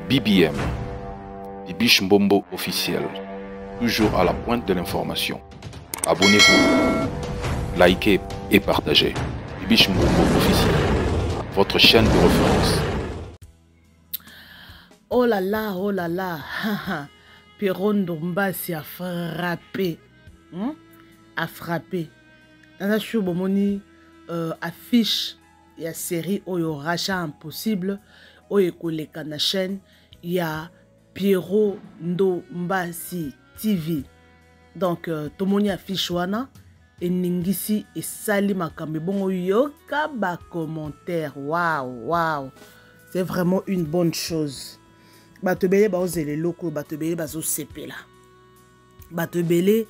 BBM, Bibiche Mbombo officiel, toujours à la pointe de l'information. Abonnez-vous, likez et partagez. Bibiche Mbombo officiel, votre chaîne de référence. Oh là là, Pierron Ndombasi a frappé. A frappé. Dans la show, bomoni affiche il y a série Oyo Rachat Impossible, Oyo Koleka na chaîne, il y a Pierron Ndombasi TV. Donc, tomoni affiche wana, et Ningisi et Sali Makambe. Bon, yoka ba commentaire. Waouh. C'est vraiment une bonne chose. Batebele bazozela loko, batebele bazosepela. Batebele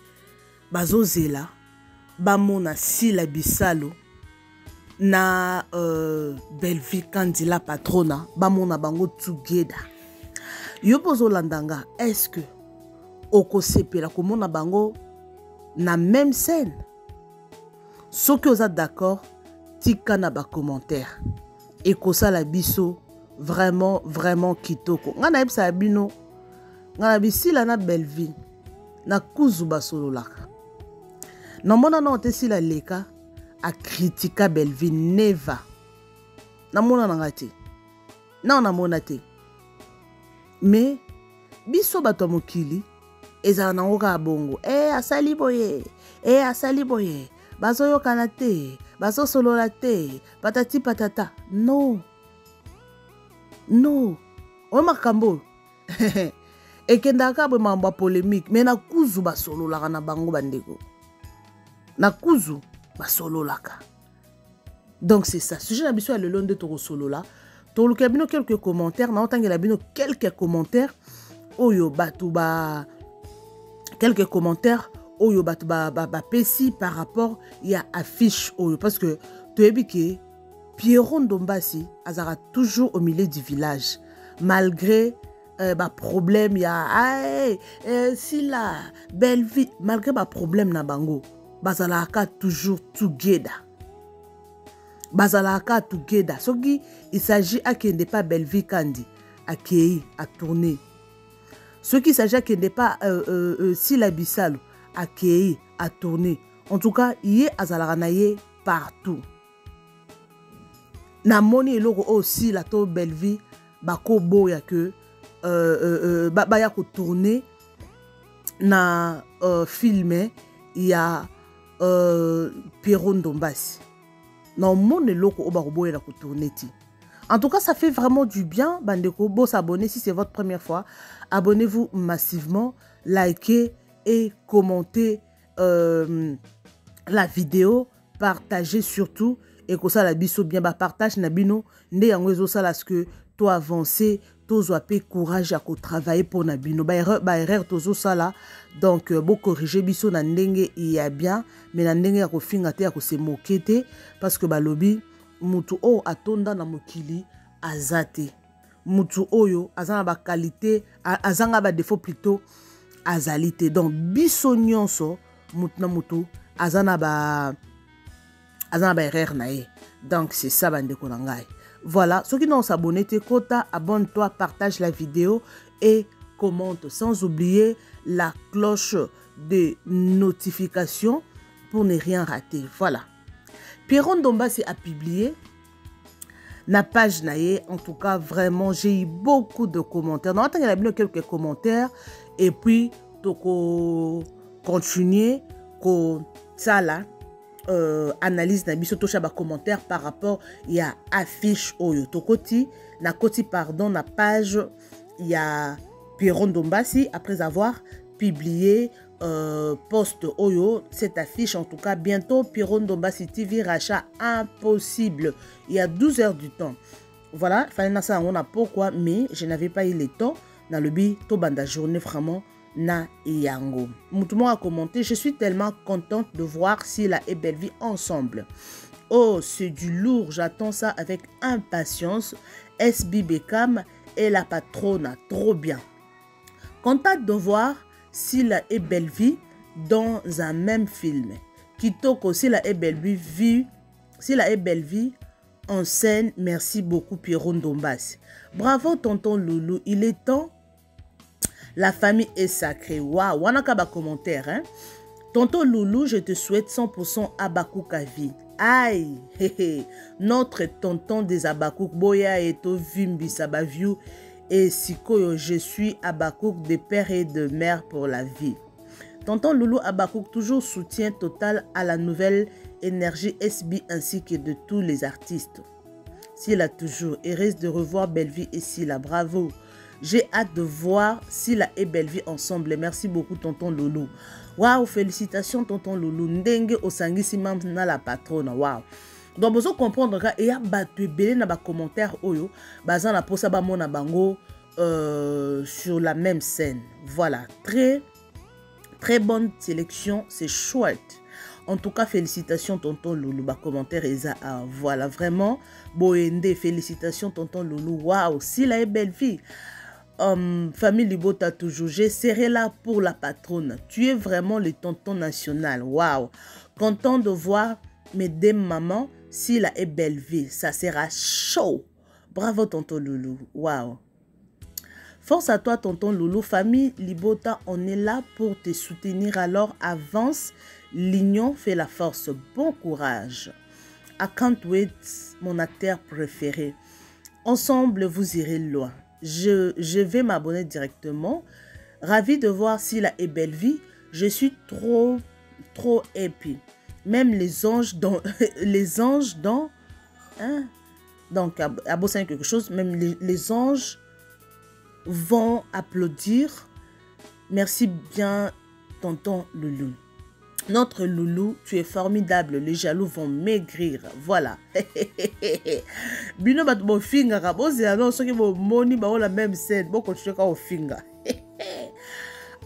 bazozela bamona Sila Bissalo na Belvi Kandila Patrona bamona bango together. Yo pozolandanga, est-ce que okosepela komona bango na même scène? Soki oza d'accord, tika na ba commentaire. Ekosala biso vraiment kitoko. Ngana yebisa bino, ngana bisila na Belvi na kuzu basololaka. Namona na otesila leka a kritika Belvi neva. Namona nanga te. Na namona te. Mais biso bato mokili ezala nango ka bongo. Asali boye. Bazoyokana te, bazosolola te, patati patata. Non. Oyo makambo. Ekendaka bwe mambo polémique, mais na kuzu basololaka na bango bandeko. Na kuzu basololaka. Donc c'est ça. Sujet na biso ya le long de toko solola. Toluka bino quelques commentaires, na otangela bino quelques commentaires. Oyo batu ba quelques commentaires. Oyo batu ba pesi par rapport ya affiche oyo, parce que tu es que Pierron Ndombasi azara toujours au milieu du village malgré problème ya Sila Belvi, malgré problème na bango bazalaka toujours together. Soki il s'agit à qui n'est pas Belvi Kandi akei à tourner, ce qui s'agit à qui n'est pas Sila Bissalo akei à tourner. En tout cas, yé azalakanaye partout. Na moni eloko aussi la to Belvi bako boya que baya ko tourner na filmé il y a Pierron Ndombasi. Na moni eloko o bako boya ko tourner ti. En tout cas, ça fait vraiment du bien. Bandeko, beau s'abonner si c'est votre première fois. Abonnez-vous massivement, likez et commentez la vidéo, partagez surtout. Et que ça la biso bien partage na bino nde yango ezo sala que to avancer to zoape courage à travailler pour na bino ba erreur tozo sala. Donc bo corriger biso na ndenge ya bien, mais na ndenge ya ko finga te ya ko se mokete, parce que ba lobi mutu o atonda na mokili azate, mutu oyo azana ba qualité azanga ba défaut plutôt azalité. Donc biso nyonso mutu na mutu azana ba erreur nae. Donc c'est ça bandeko nangai. Voilà, ceux qui n'ont s'abonné te kota, abonne-toi, partage la vidéo et commente, sans oublier la cloche de notification pour ne rien rater. Voilà. Pierron Ndombasi a publié na page nae. En tout cas, vraiment, j'ai eu beaucoup de commentaires. Non, attends, il y a bien quelques commentaires et puis toko continuer ko ça là. Analyse na biso tocha ba commentaire par rapport ya affiche oyo tokoti na koti pardon na page ya Pierron Ndombasi après avoir publié post oyo cette affiche. En tout cas bientôt Pierron Ndombasi TV Rachat Impossible, il y a 12 heures du temps. Voilà, fallait na ça on a pourquoi, mais je n'avais pas eu le temps dans le but to banda journée vraiment na yango. Moutoumon a commenté: je suis tellement contente de voir Sila et Belvi ensemble. Oh, c'est du lourd, j'attends ça avec impatience. SB Beckham et la patronne, trop bien. Content de voir Sila et Belvi dans un même film. Kitoko Sila et Belvi en scène. Merci beaucoup, Pierrot Ndombas. Bravo, tonton Loulou. Il est temps. La famille est sacrée. Waouh, on a qu'à commentaire, hein. Tonton Loulou, je te souhaite 100% Abakouk à vie. Aïe, notre tonton des Abakouk, Boya et Vimbi Sabaviou et Sikoyo, je suis Abakouk de père et de mère pour la vie. Tonton Loulou Abakouk, toujours soutien total à la nouvelle énergie SB ainsi que de tous les artistes. Silla toujours, heureuse de revoir Bellevie et Silla, bravo. J'ai hâte de voir Silla et Bellevie ensemble. Merci beaucoup, tonton Loulou. Waouh, félicitations, tonton Loulou. Ndenge osangi simam na la patronne. Waouh. Donc, vous comprendre qu'il y a battu belé na ba commentaire oyo, bazan la posa ba mona bango sur la même scène. Voilà, très bonne sélection, c'est chouette. En tout cas, félicitations, tonton Loulou. Ba commentaire Eza, voilà, vraiment. Boende, félicitations, tonton Loulou. Waouh, Silla et Bellevie. Famille Libota toujours, j'ai serré là pour la patronne. Tu es vraiment le tonton national. Waouh. Content de voir mes deux mamans, Silla et Bellevie. Ça sera chaud. Bravo, tonton Loulou. Waouh. Force à toi, tonton Loulou. Famille Libota, on est là pour te soutenir. Alors avance. L'union fait la force. Bon courage. I can't wait, mon acteur préféré. Ensemble, vous irez loin. Je vais m'abonner directement. Ravi de voir Silla et Bellevie. Je suis trop happy. Même les anges dans hein? Donc à bosser quelque chose, même les anges vont applaudir. Merci bien, tonton Loulou. Notre Loulou, tu es formidable. Les jaloux vont maigrir. Voilà. Bino bat bo finga ka bo zelo soki bo moni ba la même scène. Bo continuer ka o finga.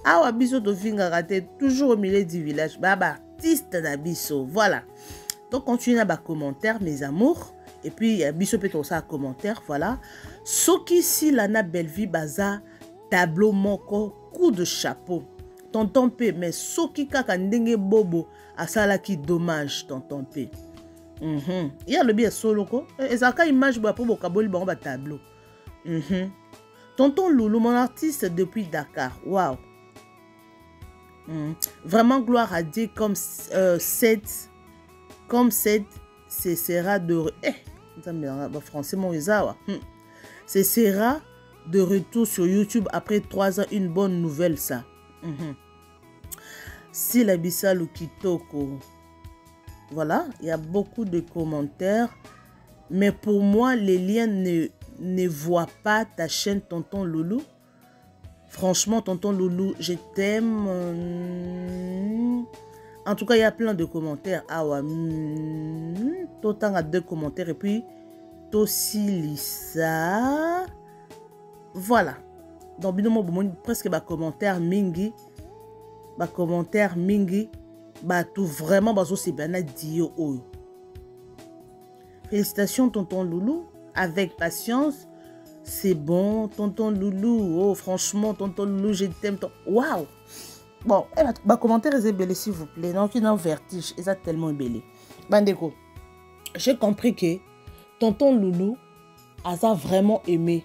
Awa biso to finga raté toujours au milieu du village. Baba artiste na biso. Voilà. Donc continuez à ba commentaire mes amours et puis biso peut aussi à commentaire voilà. Soki si lana Bellevie baza tableau moko coup de chapeau. Tonton P, mais soki kaka ndenge bobo asala ki dommage tonton P. Il y a le bien solo ko. Et ça ka image bo pour bokaboli bango ba tableau. Tonton Loulou, mon artiste depuis Dakar. Waouh. Vraiment gloire à Dieu comme cette ce sera de français mon isawa. Ce sera de retour sur YouTube après 3 ans, une bonne nouvelle ça. Silla Bissalo Kitoko. Voilà, il y a beaucoup de commentaires. Mais pour moi, les liens ne voient pas ta chaîne tonton Loulou. Franchement, tonton Loulou, je t'aime. En tout cas, il y a plein de commentaires. Ah ouais. Autant à 2 commentaires. Et puis, Tosilisa. Voilà. Donc, presque ma commentaire mingi. Ma commentaire mingi. Bah, tout vraiment, bah, c'est bien dit. Félicitations, tonton Loulou. Avec patience. C'est bon, tonton Loulou. Oh, franchement, tonton Loulou, je t'aime. Waouh! Bon, ma commentaire est belé, s'il vous plaît. Non, qui n'a vertige. C'est tellement belé. Bandeko, j'ai compris que tonton Loulou a vraiment aimé.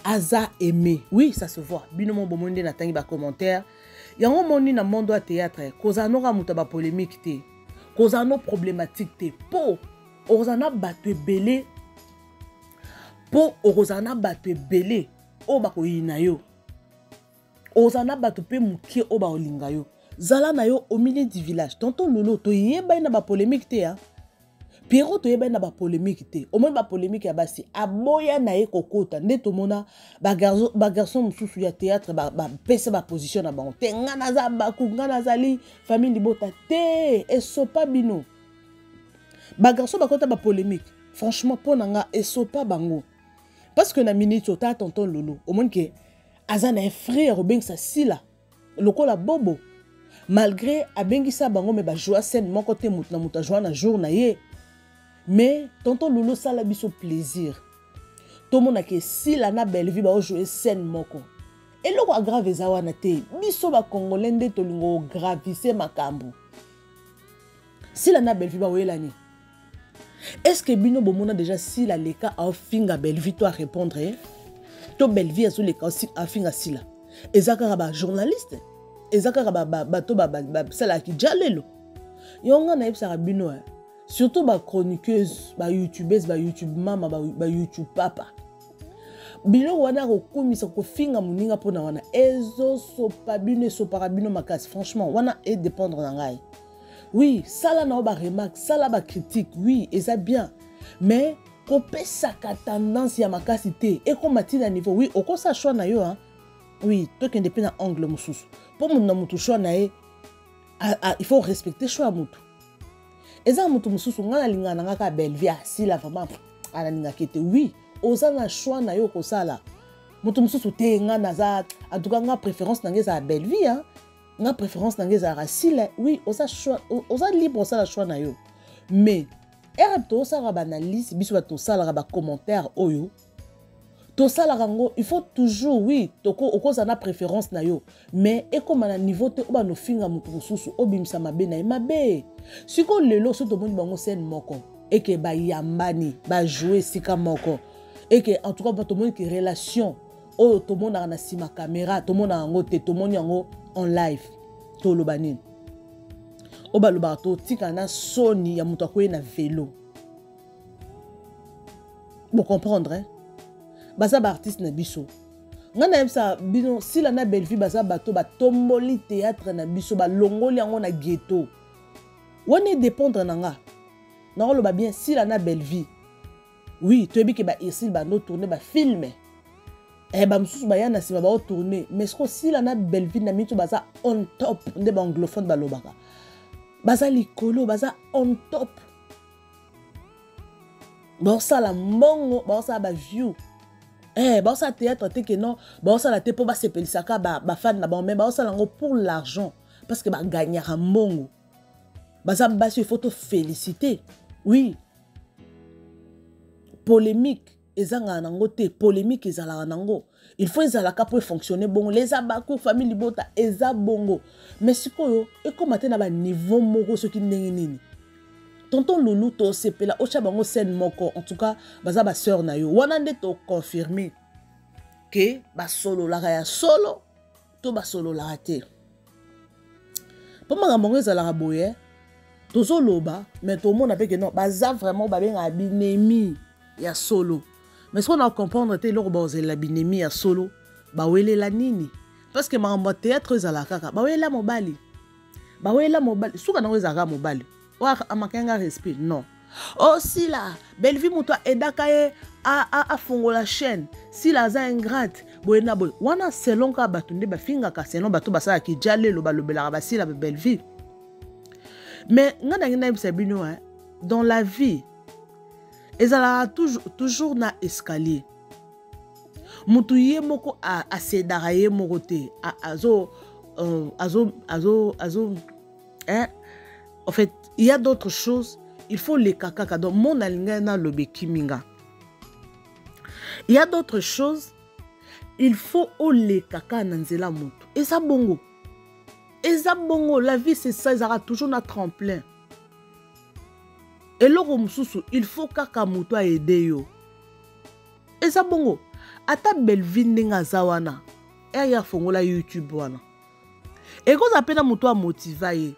Aza aimé. Oui, ça se voit. Binomo bomonde na tangi ba commentaire. Yango moni na monde à théâtre. Kozano ra mutaba polémique te. Kozano problématique te. Po, ozana batwe belé. Po ozana batwe belé. O bako yina yo. Ozana batwe pe mukie o ba olinga yo. Zala na yo au milieu du village. Tonton Loulou, to yeba na ba polémique te hein. Pierrot to yeba na ba polémique te. Au moins ba polémique ya basi. Aboya na ye kokota. Nde to mona ba garçon mususu ya théâtre ba pesa ba position na bango. Te ngana za baku ngana zali famille libota te esopa bino. Ba garçon ba kota ba polémique. Franchement pour nanga esopa bango. Parce que na minute o ta tonton Loulou. Au moins que azana un frère au sa Silla. Lokola bobo. Malgré abengisa bango me ba joie scène mon côté mutna muta joie na jour na ye. Mais tonton Loulou ça la biso plaisir. Tout le monde a que Silla na Bellevie ba jouer scène moko. Et loko aggrave zawa na te biso ba congolais nde to lingo gravise makambo. Silla na Bellevie ba welani. Est-ce que bino bomona déjà si la leka a finga Belleville toi répondre to Belleville azo leka a finga sila ezaka ba journaliste ezaka ba to ba sala ki jalelo yonga na yebsa bino surtout ba chroniqueuse ba youtubeuse ba youtube mama ba youtube papa bino wana ko komisa ko finga muninga pona wana ezo sopa bino sopa bino makasi franchement wana et dépendre na ngai. Oui, ça là n'a pas remarque, ça là pas critique, oui, et ça bien. Mais qu'on peut sa tendance à ma capacité et qu'on matin à niveau, oui, au quoi ça choix na yo hein. Oui, toi qui dépend d'un angle moussous. Pour mon nom tout choix na il faut respecter choix moutou. Et ça moutou moussous on a linga na ka Belleville si la vraiment ala linga kete oui, oza na choix na yo ko ça là. Moutou moussous te nga na za en tout cas nga préférence na ngeza Belleville hein. Na préférence dans les aracile oui osa choix osa libre osa la choix na yo mais erapto ça raba analyse biso to ça la raba commentaire oyo to ça la rango il faut toujours oui toko okoza na préférence na yo mais et comme na niveau te oba no finga mutu mususu obimisa mabe na mabe siko lelo so to moni bango scène moko et que ba yambani ba jouer sika moko et que en tout cas ba to moni que relation oh to mona na sima caméra to mona ngo te to moni ngo en live to lobanine oba lobato tika na soni ya muto akoye na vélo bon comprendre hein baza ba artiste na biso ngana yemsa bino sila na Belleville baza bato ba tomboli théâtre na biso ba longoli yango na ghetto wana dépendre nanga na loba bien sila na Belleville oui to ebi ke ba ici ba no tourner ba filmer ba msusu ba yana sima ba o tourner mais ce que si la na Belleville na mitu baza on top nde ba anglophone ba lobaka baza likolo baza on top ba ça la mbongo ba ça ba view ba ça théâtre te que non ba ça la te po ba sepelisaka ba fan na ba mais ba ça lango pour l'argent parce que ba gagnera mbongo baza baso photo féliciter oui polémique ezanga nango te polémique ezala nango il faut ezalaka pour fonctionner bon les abakou famille libota eza bongo mais sikoyo e comme na ba niveau moko ce qui ndenge nini tonton Loulou to sepela ocha bango scène moko en tout cas baza ba sœur na yo wana nde to confirmer que ba solo la ya solo to ba solo la te poma ngambo ezala boye tozo loba mais tout le monde appelle que non baza vraiment ba benga binemi ya solo. Mais ce qu'on a comprendre c'est que la binémie à solo, bah ouais la nini. Parce que ma théâtre est à la kaka, bah ouais la mobali, bah ouais la mobali. Souka na wezara mobali. Ouah amakenga respect non. Oh si la Belleville muto edakaye a fongo la chaîne. Si la za ingrate, boyena boy. Wana selon ka batunde ba finga ka selon batu basala ki jale lo balobela ba si la Belleville. Mais ngana ngina ibisa bino hein dans la vie. Et ça toujours na escalier. Mutu ye moko a sedara ye moko te azo hein. En fait, il y a d'autres choses, il faut les kaka dans mon alinga na lobeki minga. Il y a d'autres choses, il faut les kaka na nzela mutu. Et ça bongo. Et ça bongo, la vie c'est ça, ça toujours na tremplin. Et loko mususu il faut kaka muto aider yo. Et ça bongo ata Belleville ndinga zawana ya fongola YouTube wana. Et ko zapena muto a motiver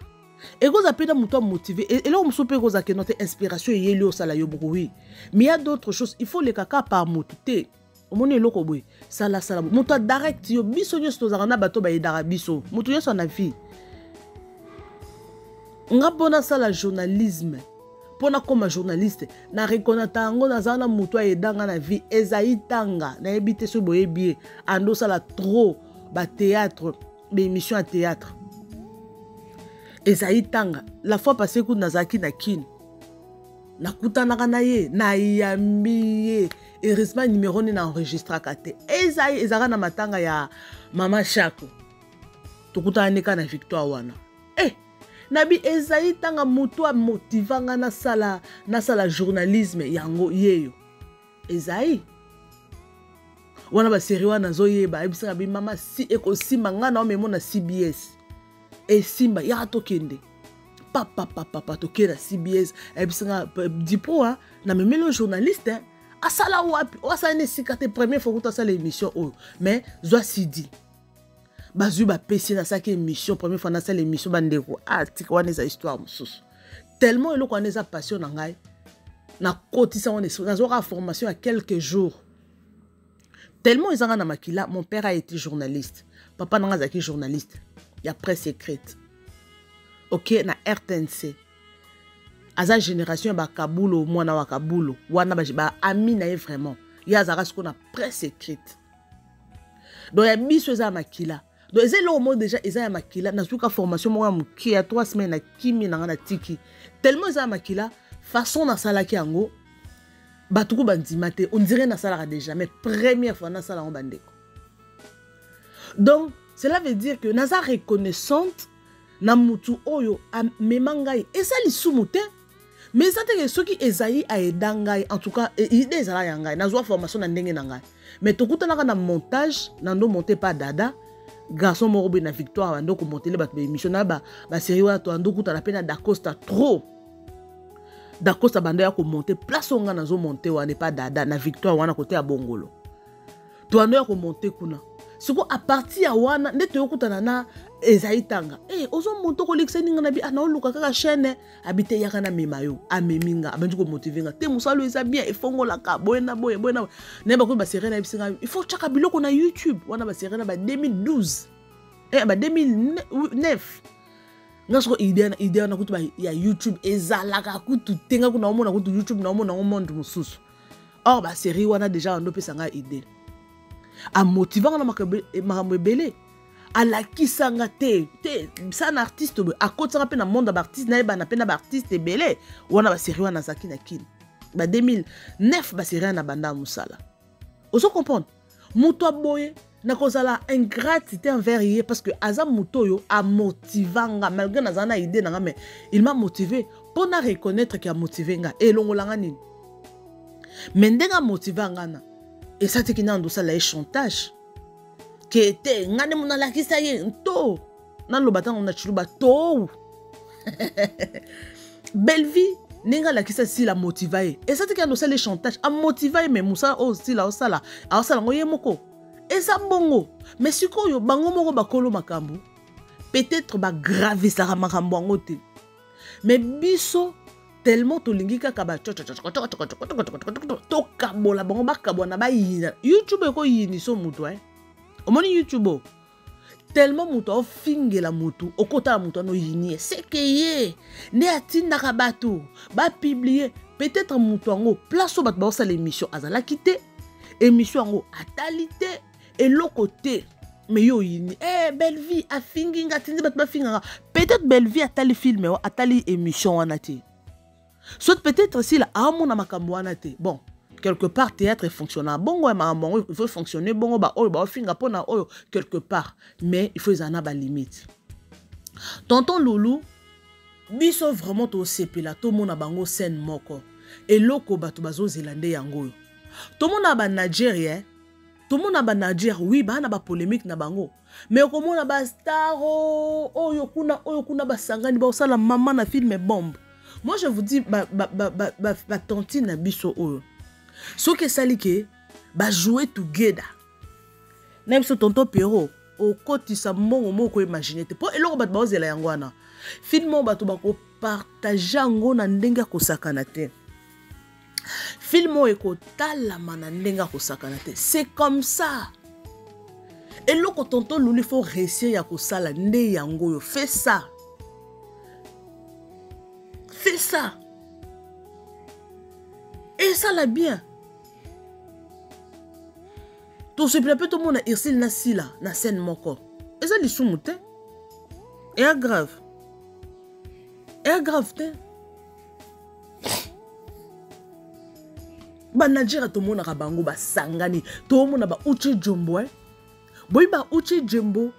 et ko zapena muto a motiver et loko mususu pe ko za ke notre inspiration yeli o sala yo boko oui. Mais il y a d'autres choses, il faut les kaka par muto te. Omoni loko boy sala muto direct yo biso nyo sto za na bato ba idara biso. Muto yo na vie. Nga bona sala journalisme. Pona comme journaliste na reconnaître ngo na zana muto edanga na vie ezaitanga na ebité so boyebi ando sala trop ba théâtre ba émission à théâtre ezaitanga la fois passée ku nazaki na kin na kutana na ye na yambi heureusement numéro ni na enregistra kate ezaka na matanga ya mama Chako tukutana neka na Victoire wana nabi ezali tanga muto a motivanga na sala journalisme yango yeyo ezali wana ba série wana zoyeba ebisa bi mama si eko simba nga na memo na CBS e simba ya to kende papa toke na CBS ebisanga dipo hein na memelo journaliste hein asala wapi asala ne sikate première fois que ça l'émission oh mais zwa sidi bazu ba pesi na sa émission première fois na sa l'émission bandeko article wana za histoire mususu tellement eloko wana za passion na ngai na kotisa on est na zora formation à quelques jours tellement ezanga na makila mon père a été journaliste papa nanga zaki journaliste ya presse écrite ok na RTNC aza génération ba kabulo mwana wa kabulo wana ba ami na ye vraiment ya zara ce qu'on a presse écrite donc ya biso za makila donc eza lo mo déjà eza ya makila na suka formation mo muki ya 3 semaines na kimi na tiki tellement eza makila façon na salaki yango batuku bandima te on dirait na sala déjà mais première fois na sala on bandeko donc cela veut dire que naza reconnaissante na mutu oyo memangai eza lisumu te mais ça te que ceux qui esayi a edangai en tout cas idée ezala yangai nazwa formation na ndenge na ngai mais tokuta na montage nando monter pas dada garçon morobe na victoire bando ko monter ba émission na ba série wa to ando kuta na pena d'Acosta trop d'Acosta bando ya ko monter place onga nazo monter wa ne pas dada na victoire wana côté ya bongolo to ando ya ko monter kuna siko à partir ya wana ndete yokutana na ezaitanga ozo monto ko lexeninga na bi ana oluka kaka chaîne habité yaka na memayo ameminga abanji ko motivenga te musalo eza bien efongola ka boyena ne ba ko ba série na bisinga il faut chaka biloko na YouTube wana ba série na ba 2012 ba 2009 ngasko idea na kutu ba ya YouTube ezalaka kutu tenga kuna omona kutu YouTube na omona monde mususu or ba série wana déjà ando pesa nga idée a motivant na makambo ebele ala kisanga te ça un artiste a côté na monde d'artiste na ba na pena ba artiste ebele wana ba série wana zaki na kin ba 2009 ba série na banda musala oso comprendre muto boye na kozala ingratitude envers ye parce que aza muto yo a motivanga malgré na zana idée na mais il m'a motivé pour na reconnaître qu'il a motivé nga elongolanga nini mais ndenga motivanga na et ça, c'est qu'il y a un chantage. Qui était, ngane mona la kisa ye, nto. Nan lo batan on a chulu bato. Belle vie, nenga la kisa si la motivaye. Et ça, c'est qu'il y a un chantage. A motivaye, mais moussa, oh, si la, oh, ça la. Alors, ça la, ngoye moko. Et ça, bongo. Mais si ko yo, bango moko bakolo makambu. Peut-être ba grave ça makambu angote. Mais biso, tellement to lingi kaka ba to kabola bango ba kabona ba yina YouTube ko yini so mutu omoni YouTube tellement mutu o fingela mutu okota mutu no yini c'est que ye ne atinda ka bato ba publier peut-être mutu ngo place bat ba osala émission azala kité émission ngo atalité et le côté mais yo yini belle vie a fingi ngatindi bat ba finga peut-être belle vie atali film atali émission wanati. Soit peut-être si la amon na makambo te. Bon, quelque part théâtre est fonctionnel. Bon il faut fonctionner bon ba finga pona quelque part, mais il faut y avoir des limites. Tonton Loulou biso vraiment to sepela to mona bango scène moko. Et loko bato bazo zélandais yango. To mona ba Nigeria, to mona ba Nigeria oui ba na ba polémique na bango. Mais comme on a ba star oyo kuna ba sangani ba osala maman na film bombe. Moi, je vous dis, ba tantine na biso oyo. So que salike, ba jouer together. Même ce tonton Pierrot, au côté sa mon moko imaginer te. Po eloko bat ba ozela yango wana. Filmo bato ba ko partager ngo na ndenga ko sakana te. Filmo eko talama na ndenga ko sakana te. C'est comme ça. Eloko tonton Loulou faut réussir ya ko sala nde yango yo. Fais ça. Fais ça. Et ça l'a bien. Tout ce plaît, tout le monde a irsil na sila, na scène moko. Et ça, les soumouté. Et grave. Et grave, te. Ba Nigeria, tout le monde a bango, ba sangani. Tout le monde a ba uchi jumbo, Boy ba uchi jumbo.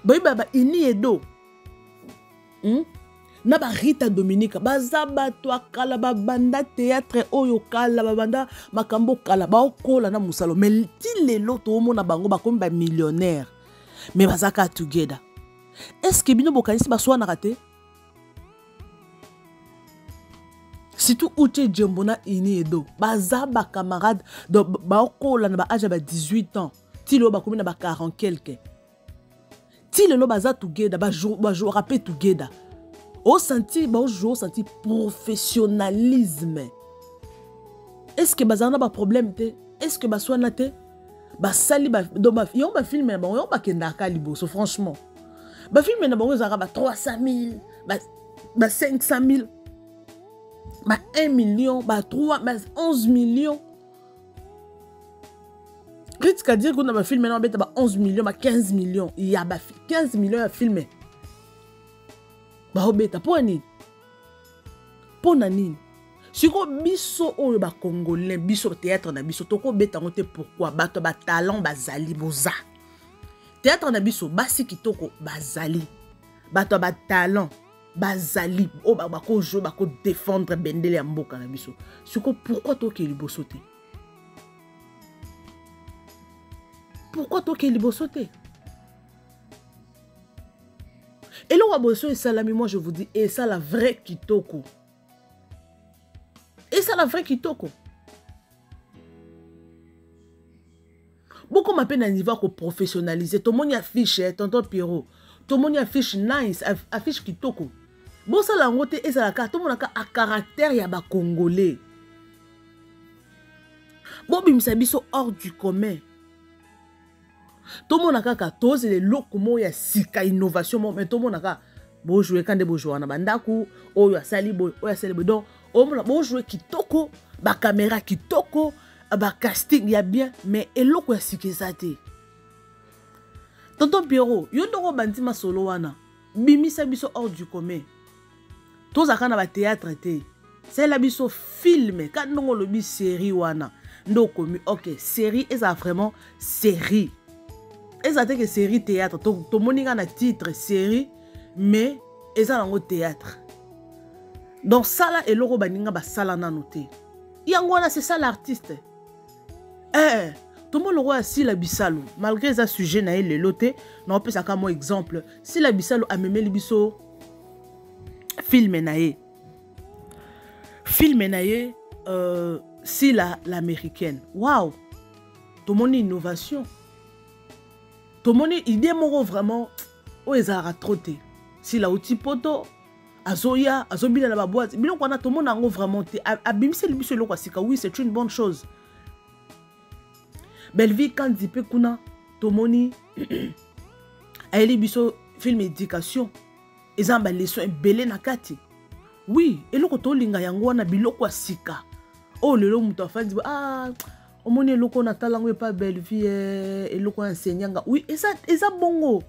Boy ba ini edo. Na ba Rita Dominique bazaba to akala ba banda théâtre oyo kala ba banda makambo kala ba okola na musalo mais ti lelo to mona bango ba comme ba millionnaire mais bazaka together est-ce que bino bokanisi ba swana raté surtout Uche Djembona ini edo baza ba camarade donc ba okola na ba âge ba 18 ans tilo ba komi na ba 40 quelque tilo baza together ba jouer rapper together au senti ba jouer senti professionnalisme. Est-ce que baza na ba problème te? Est-ce que ba soina te? Ba sali ba do ba yon ba filmer ba yon ba kenda ka liboso franchement ba filmer na ba zara ba 300 000 ba 500 000 bah 1 million, bah 3, bah 11 millions. Qu'est-ce qu'à dire qu'on a un film maintenant, bah 11 millions, bah 15 millions. Il y a bah 15 millions à filmer. Bah obeta, pour nani? Pour nani? Si on biso ou bah congolais, biso théâtre na biso, toko beta ngote pourquoi? Bah to bah talent, bah zali boza. Théâtre na biso, bah si kitoko, bah zali. Bah to bah talent. Bazali o bako jo bako défendre bendele ya mboka na biso siko pourquoi to ke liboso te et le waboso et salami moi je vous dis et ça la vraie kitoko beaucoup m'appellent à niveau ko professionnaliser tout le monde affiche tonton Pierrot tout le monde affiche nice affiche kitoko. Bon ça la ngote et ça la carte tout le monde a caractère ya ba congolais. Bon bimisa biso hors du commun. Tout le monde a kaka les locaux ya sika innovation mais tout le monde a bo jouer quand de bo jouer na bandaku o ya sali bo donc o mo bo jouer kitoko ba caméra kitoko ba casting ya bien mais eloko ya sika zate. Tonton Pierrot yo ndoko bandima solo wana bimisa biso hors du commun. Tous à ba théâtre te c'est la biso film quand non le bi série wana ndo komi OK série et ça vraiment série et ça que série théâtre to moninga na titre série mais et ça lango théâtre donc ça là et loko baninga ba sala na noté yango na c'est ça l'artiste tout le monde roi si la bisalo malgré ça sujet na le loté non peut ça comme exemple si la bisalo a memé libiso film nae si l'américaine waouh tout le monde innovation tout le monde idée moro vraiment o ezara troté si la outil poto azoya azobila na ba boîte biloko wana tout le monde ngo vraiment te abimise libiso loko sika oui c'est une bonne chose Belleville quand dipe kuna tout le monde a libiso film éducation ezamba leçon belé na kati oui eloko to linga yango wana biloko asika oh lelo muto afandi omoni eloko na talango pas Belleville eloko enseignanga oui et ça bongo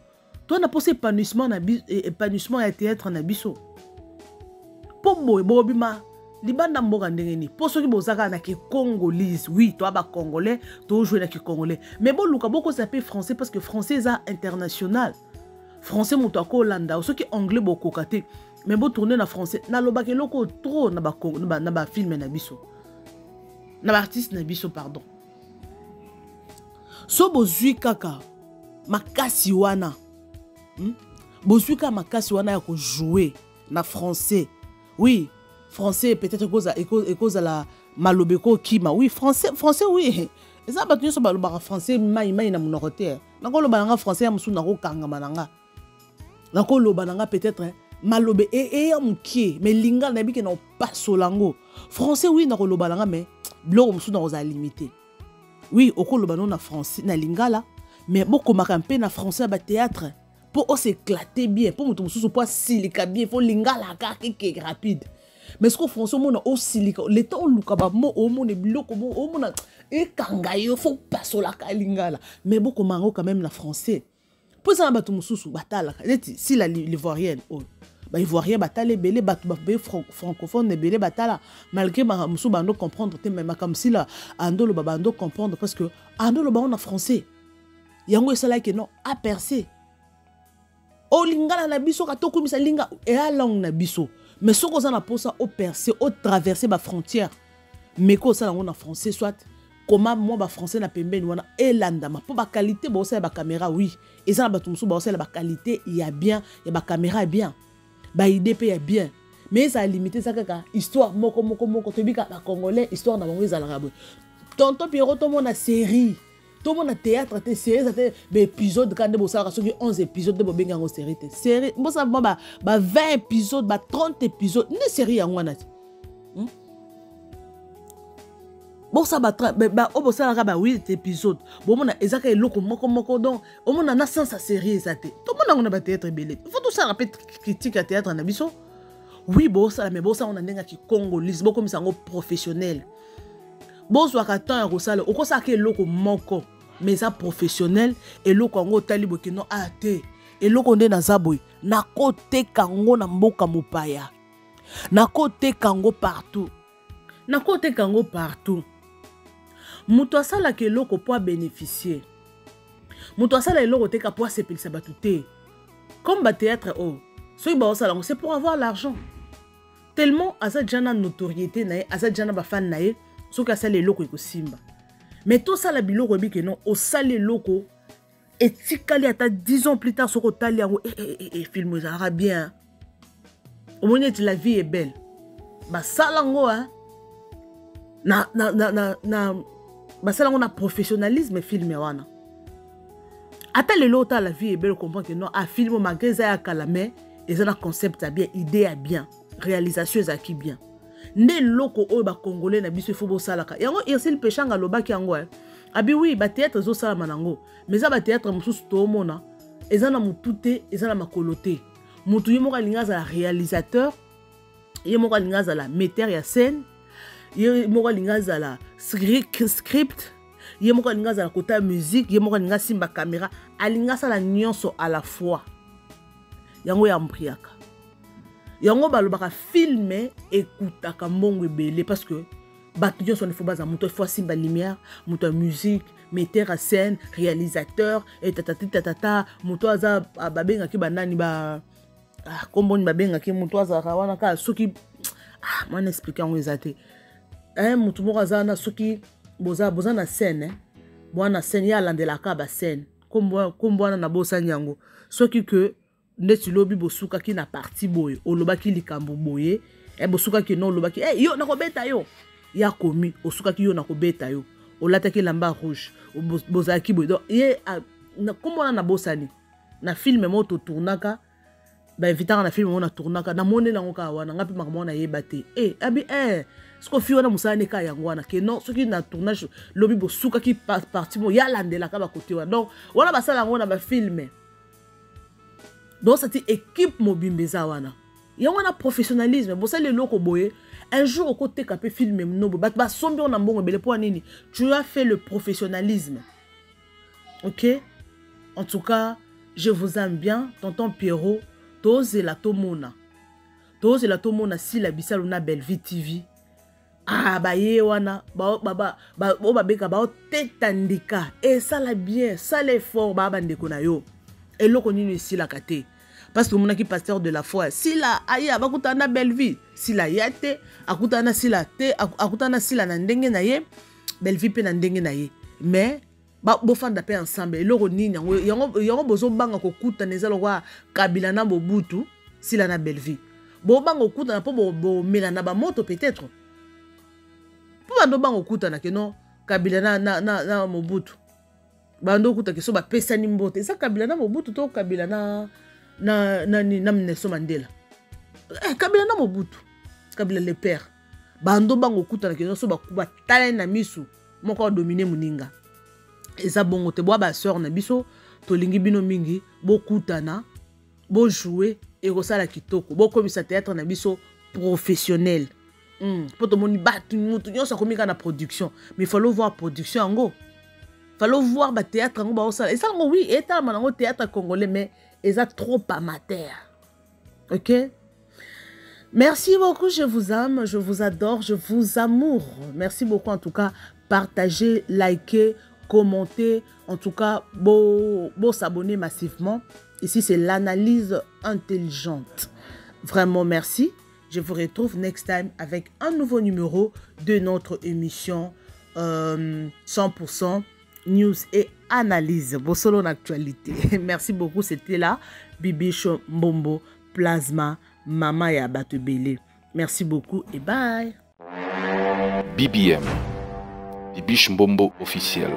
toi na posé épanouissement ya théâtre na biso pombo bobima libanda mboka ndengeni poso ki bozaka na ki congolais oui toi ba congolais to jouer na ki congolais mais bon luka boko s'appelle français parce que français ça international. Français moto ko landa ceux qui anglais beaucoup katé mais bon tourner na français na lobake loko trop na ba film na biso na ba artiste na biso pardon so bozui kaka makasi wana bozui kaka makasi wana ya ko jouer na français oui français peut-être cause à la malobeko kima oui français oui et ça ba so ba lobaka français mai na monoroté na ko lobanga français ya musu na ko kanga mananga na ko lobananga peut-être malobe et ya mukie mais linga na biki na pasolango français oui na ko lobananga mais bloko musu na oza limité oui oko lobano na français na lingala mais boko makampe na français ba théâtre pour s'éclater bien pour mutu musu pour silika bien faut lingala kaka rapide mais ce que français mona au silika le temps luka ba mo o mona bloko mo o mona e kanga yo faut pasola ka lingala mais boko mango quand même na français. Pour ça, si la l'ivoirienne, ivoirien batale belé francophone belé batala malgré ma musu bando comprendre mais comme si la ando le bando comprendre parce que ando le bando en français yango esala que non a percé o lingala na biso ka to komisa linga et la langue na biso mais ce qu'on a pour ça au percer au traverser ma frontière mais ko ça en français soit comment moi ba français na pembeni wana elanda ma pour ba qualité ba ça ba caméra oui et ça ba tumsu ba ça la ba qualité il y a bien il y a ba caméra bien ba idée il y a bien mais ça a limité ça kaka histoire moko tobika ba congolais histoire na bango ezalaka boy tonton Pierrot to mona série to mona théâtre te série ça te ba épisode quand de bosala soki 11 épisodes de bobenga ngo série te série bosa ba 20 épisodes ba 30 épisodes ne série yango na bosa ba obosala ba 8 épisodes bomona ezaka eloko moko donc omona na sens sa série ça te to mona ngona ba théâtre belé faut tout ça rappeler critique à théâtre na biso oui bosa mais bosa on a ndenga ki congolais boko misango professionnel boso akata ya kosala okosa ke eloko moko mais ça professionnel eloko ngo tali bokino ate eloko nde na zaboy na kote kango na mboka mopaya na kote kango partout muto asala ke eloko po bénéficier muto asala eloko te ka po sepelisa batu te comme ba théâtre so ba osala c'est pour avoir l'argent tellement asa jana notoriété na asa jana ba fan na soki asala eloko ekosimba mais tout ça la biloko ebike non osala eloko etikali ata 10 ans plus tard soko tali yango film ezalaka bien omoni eti la vie est belle basala ngo basala ngo na professionnalisme film wana ata lelo ota la vie est belle comprend que non a film malgré ça ya kala mais ezana concept a bien idée a bien réalisation ezaki bien nde loko oyo ba congolais na biso ifo bosalaka yango Irsil Pechanga lobaki yango abi oui ba théâtre zo sala manango mais ça ba théâtre mususu to mona ezana mutute ezana makolote mutu yemo kalinga za réalisateur yemo kalinga za la metteur ya scène yemo kalinga za la script yemo kalinga za la kota musique yemo kalinga simba caméra alinga sala nyonso à la fois yango ya mpriaka yango balobaka filmer écoutaka mbongo ebele parce que bato nyonso faut baza moto faut simba lumière moto musique metteur à scène réalisateur et tatata moto aza babengaki banani ba komboni babengaki moto aza wana ka soki mwana expliquer yango ezate moto moko aza na soki boza na scène bwana scène ya landelaka ba scène kombwana na bosani yango soki que ndeti lobi bosuka ki na parti boye olobaki likambo boye bosuka ki no olobaki yo nakobeta yo ya komi osuka ki yo nakobeta yo olataki lamba rouge bozaki boye donc ye na komona na bosani na film moto tournaka ba invitaka na film mona tournaka na monela ngo ka wana ngapi makamona yeba te abi sko fi wana musane ka yango wana ke non soki na tournage lobi bosuka ki parti mo ya landela ka ba côté wana donc wana basala ngo na ba film. Donc cette équipe mobimbeza wana yango na professionnalisme bosa le loko boye un jour au côté capé film no ba sombi on mbongo bele po nini tu as fait le professionnalisme. OK, en tout cas je vous aime bien tonton Pierrot toze la tomona si la bisalo na Bellevue TV baye wana beka ba tetandika et ça la bien ça l'effort bandeko na yo et loko nini si la kate parce que mon qui pasteur de la foi si la aya bakutana Bellevue si la yate akutana si la te akutana si la na ndenge na ye Bellevue pe na ndenge na ye mais bofanda pe ensemble loko nini yango bozo banga kokutana ezalo kwa Kabila na Mobutu si la na Bellevue bo banga kokutana po bo melana ba moto peut-être po bando banga kokutana ke non Kabila na Mobutu bando kuta ke so ba pesa ni mbote ça Kabila na Mobutu to Kabila na Nelson Mandela Kabila na Mobutu Kabila le père bando bango kuta ke so ba kuba tala na misu moko dominer muninga eza bongo te bo ba sœur na biso to lingi bino mingi bo kutana bo jouer et kosala kitoko bo komisa théâtre na biso professionnel pour to moni batu mutu nyonso komika na production mais il faut voir production ango fallait voir le théâtre et ça oui et le théâtre congolais mais ils sont trop amateurs. OK, merci beaucoup, je vous aime, je vous adore, je vous amour. Merci beaucoup en tout cas, partagez, likez, commentez, en tout cas beau s'abonner massivement. Ici c'est l'analyse intelligente. Vraiment merci. Je vous retrouve next time avec un nouveau numéro de notre émission 100% news et analyse. Bossolo en actualité. Merci beaucoup. C'était là Bibicho Mbombo Plasma Mama ya Batebele. Merci beaucoup et bye. BBM, Bibiche Mbombo officiel,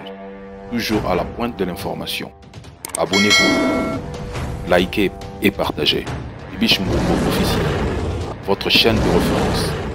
toujours à la pointe de l'information. Abonnez-vous, likez et partagez. Bibiche Mbombo officiel, votre chaîne de référence.